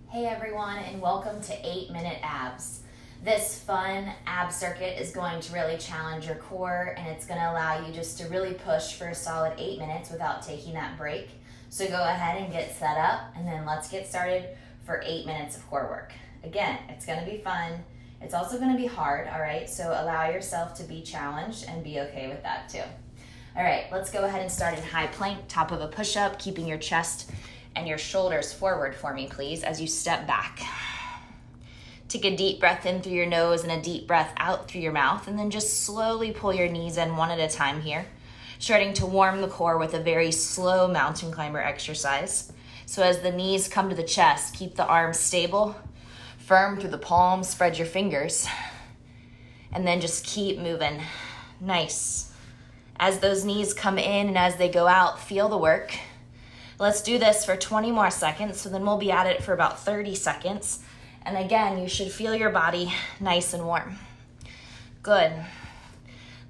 Hey everyone, and welcome to 8-Minute Abs. This fun ab circuit is going to really challenge your core, and it's going to allow you just to really push for a solid 8 minutes without taking that break. So go ahead and get set up, and then let's get started for 8 minutes of core work. Again, it's going to be fun. It's also going to be hard, all right? So allow yourself to be challenged and be okay with that too. All right, let's go ahead and start in high plank, top of a push-up, keeping your chest and your shoulders forward for me, please, as you step back. Take a deep breath in through your nose and a deep breath out through your mouth, and then just slowly pull your knees in one at a time here, starting to warm the core with a very slow mountain climber exercise. So as the knees come to the chest, keep the arms stable, firm through the palms, spread your fingers, and then just keep moving. Nice. As those knees come in and as they go out, feel the work. Let's do this for 20 more seconds, so then we'll be at it for about 30 seconds. And again, you should feel your body nice and warm. Good.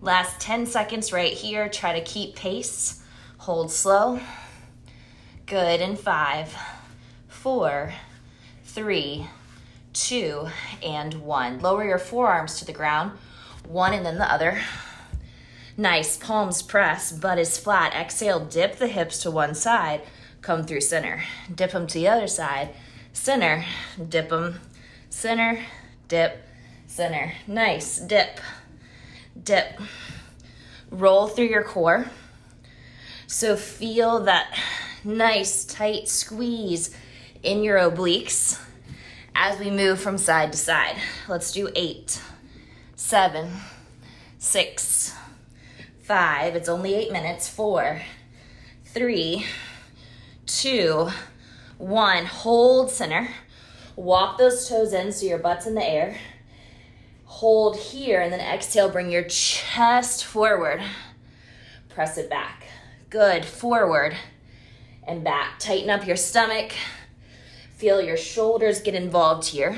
Last 10 seconds right here. Try to keep pace. Hold slow. Good. In 5, 4, 3, 2, and 1. Lower your forearms to the ground. One and then the other. Nice. Palms press. Butt is flat. Exhale. Dip the hips to one side. Come through center. Dip them to the other side. Center. Dip them. Center. Dip. Center. Nice. Dip. Dip. Roll through your core. So feel that nice tight squeeze in your obliques as we move from side to side. Let's do 8, 7, 6, 5. It's only 8 minutes. 4, 3, 2, 1. Hold center. Walk those toes in so your butt's in the air. Hold here and then exhale. Bring your chest forward. Press it back. Good. Forward and back. Tighten up your stomach. Feel your shoulders get involved here.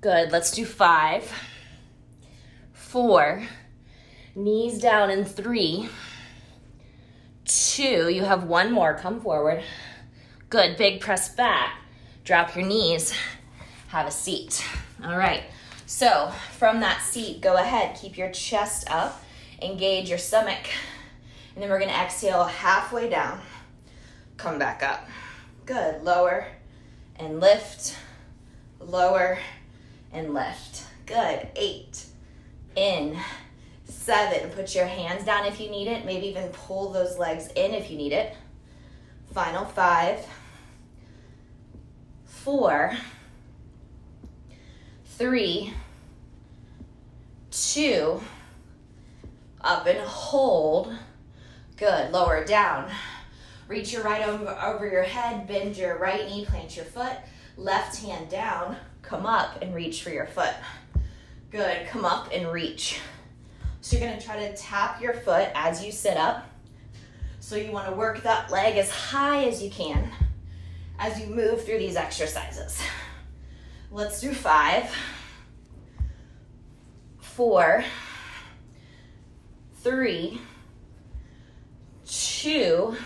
Good. Let's do 5, 4, knees down in 3, 2, you have one more, come forward. Good, big press back. Drop your knees, have a seat. All right, so from that seat, go ahead, keep your chest up, engage your stomach, and then we're gonna exhale halfway down. Come back up. Good, lower and lift, lower and lift. Good, 8, in, 7, put your hands down if you need it. Maybe even pull those legs in if you need it. Final 5, 4, 3, 2, up and hold. Good, lower down. Reach your right over your head, bend your right knee, plant your foot. Left hand down, come up and reach for your foot. Good, come up and reach. So you're gonna try to tap your foot as you sit up. So you wanna work that leg as high as you can as you move through these exercises. Let's do 5, 4, 3, 2,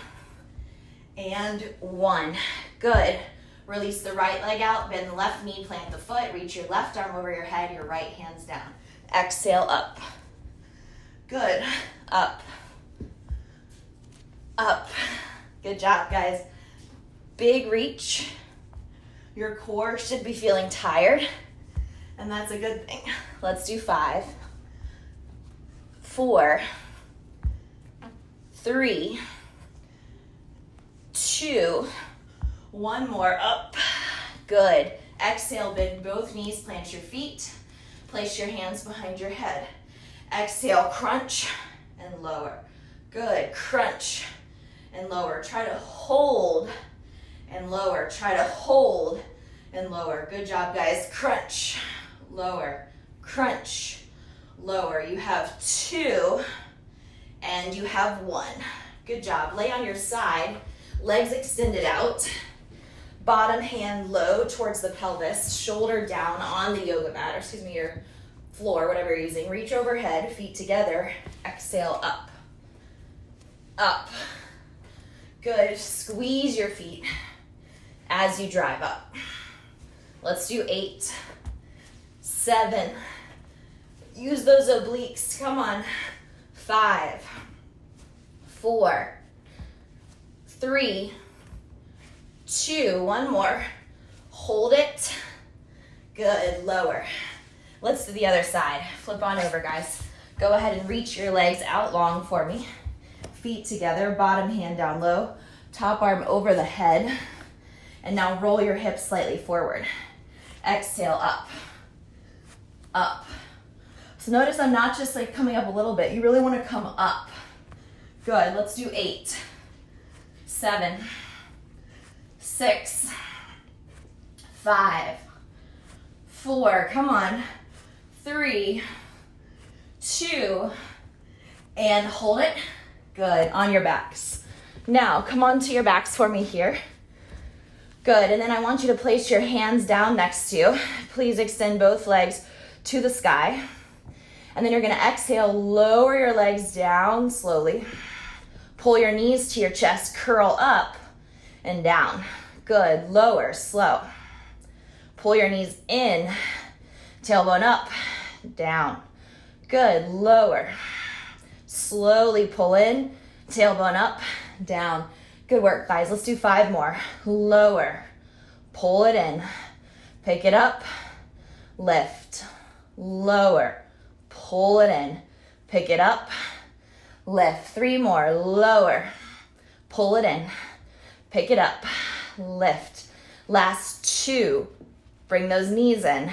and 1. Good. Release the right leg out, bend the left knee, plant the foot, reach your left arm over your head, your right hand's down. Exhale up. Good. Up. Up. Good job, guys. Big reach. Your core should be feeling tired, and that's a good thing. Let's do 5, 4, 3, 2, one more. Up. Good. Exhale, bend both knees, plant your feet. Place your hands behind your head. Exhale, crunch and lower. Good, crunch and lower. Try to hold and lower. Try to hold and lower. Good job, guys. Crunch, lower, crunch, lower. You have 2 and you have 1. Good job. Lay on your side, legs extended out. Bottom hand low towards the pelvis, shoulder down on the yoga mat, or excuse me, your floor, whatever you're using. Reach overhead, feet together. Exhale, up. Up. Good. Squeeze your feet. as you drive up. Let's do 8, 7. Use those obliques. Come on. 5, 4, 3, 2. One more. Hold it. Good. Lower. Let's do the other side. Flip on over, guys. Go ahead and reach your legs out long for me. Feet together, bottom hand down low, top arm over the head. And now roll your hips slightly forward. Exhale, up, up. So notice I'm not just like coming up a little bit. You really want to come up. Good. Let's do 8, 7, 6, 5, 4. Come on. 3, 2, and hold it. Good. On your backs. Now come onto your backs for me here. Good. And then I want you to place your hands down next to you. Please extend both legs to the sky. And then you're going to exhale, lower your legs down slowly. Pull your knees to your chest, curl up and down. Good. Lower, slow. Pull your knees in, tailbone up, down. Good. Lower. Slowly pull in, tailbone up, down. Good work, guys. Let's do 5 more. Lower. Pull it in. Pick it up. Lift. Lower. Pull it in. Pick it up. Lift. 3 more. Lower. Pull it in. Pick it up. Lift. Last 2. Bring those knees in.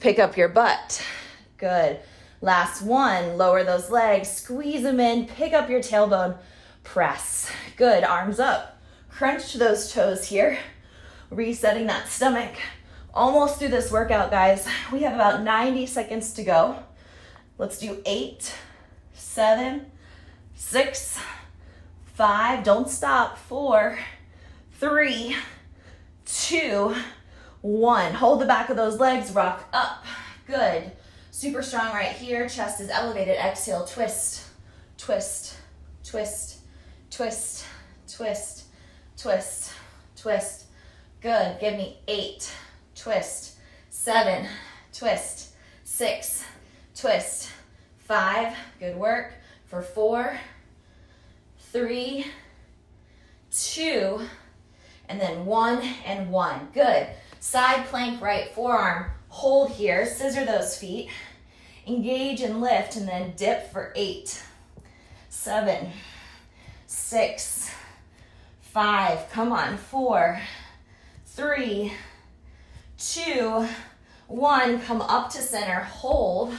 Pick up your butt. Good. Last 1. Lower those legs. Squeeze them in. Pick up your tailbone. Press. Good. Arms up. Crunch those toes here. Resetting that stomach. Almost through this workout, guys. We have about 90 seconds to go. Let's do 8, 7, 6, 5. Don't stop. 4, 3, 2, 1. Hold the back of those legs. Rock up. Good. Super strong right here. Chest is elevated. Exhale. Twist, twist, twist, twist, twist, twist, twist. Good. Give me 8. Twist. 7. Twist. 6. Twist. 5. Good work. For 4, 3, 2, and then 1 and 1. Good. Side plank, right forearm. Hold here. Scissor those feet. Engage and lift, and then dip for 8, 7, 6, 5. Come on. 4, 3, 2, 1. Come up to center. Hold.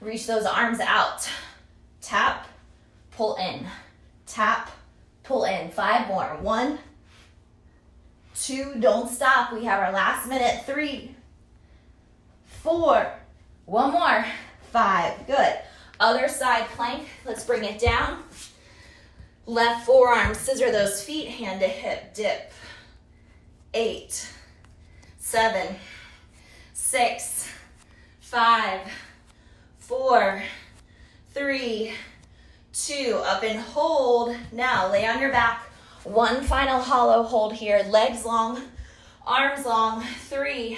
Reach those arms out. Tap, pull in. Tap, pull in. 5 more. 1, 2. Don't stop. We have our last minute. 3, 4. 1 more. 5. Good. Other side plank. Let's bring it down. Left forearm. Scissor those feet. Hand to hip. Dip. 8, 7, 6, 5, 4, 3, 2. Up and hold. Now lay on your back. 1 final hollow hold here. Legs long, arms long. 3,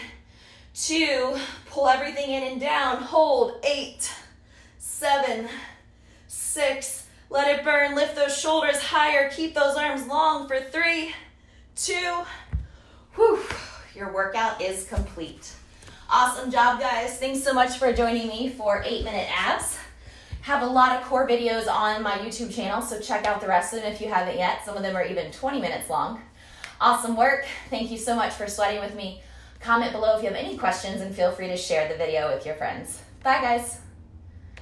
2. Pull everything in and down. Hold. 8, 7, 6. Let it burn. Lift those shoulders higher. Keep those arms long for 3, 2. Whew. Your workout is complete. Awesome job, guys. Thanks so much for joining me for 8-minute abs. Have a lot of core videos on my YouTube channel, so check out the rest of them if you haven't yet. Some of them are even 20 minutes long. Awesome work. Thank you so much for sweating with me. Comment below if you have any questions and feel free to share the video with your friends. Bye, guys.